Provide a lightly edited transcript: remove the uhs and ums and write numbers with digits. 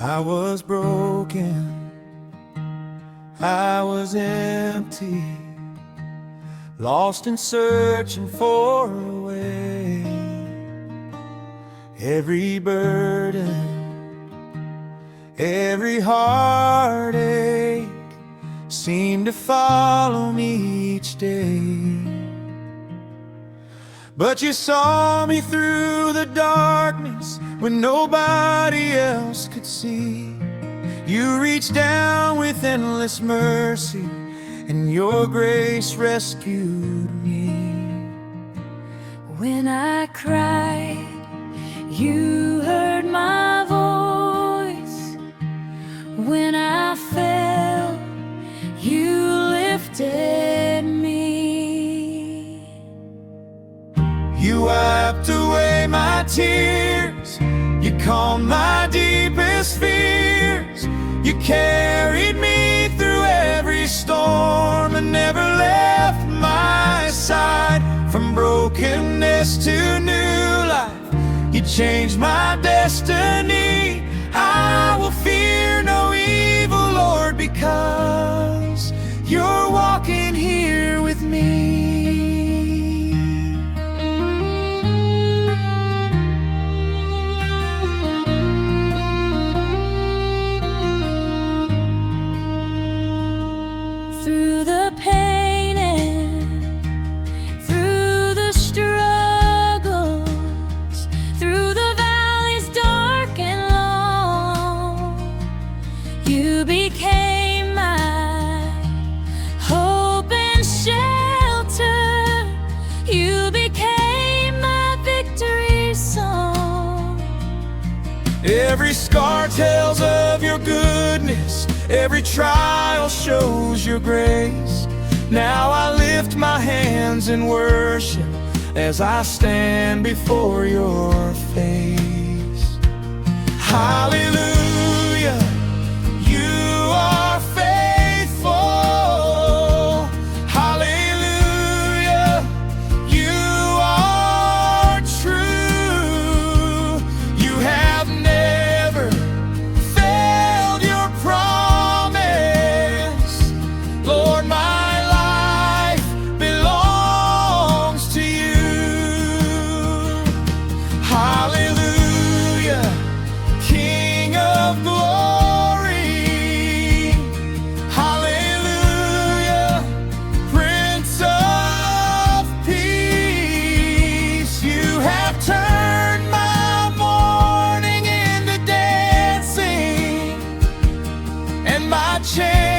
I was broken, I was empty, lost and searching for a way. Every burden, every heartache seemed to follow me each day. But you saw me through the darkness when nobody else could see. You reached down with endless mercy, and your grace rescued me. When I cried, you heard my voice. When I fell, you lifted me. You wiped away my tears, you calmed my deepest fears. You carried me through every storm and never left my side. From brokenness to new life, you changed my destiny. I will fear no evil, Lord, because you're walking here with me. Through the pain and through the struggles, through the valleys dark and long, you became my hope and shelter. You became my victory song. Every scar tells of your goodness, every trial shows your grace. Now I lift my hands in worship as I stand before your face. Hallelujah, you are faithful. Hallelujah, you are true. You have never failed your promise. Lord, my life belongs to you. Hallelujah, King of glory. Hallelujah, Prince of peace. You have turned my mourning into dancing, and my chains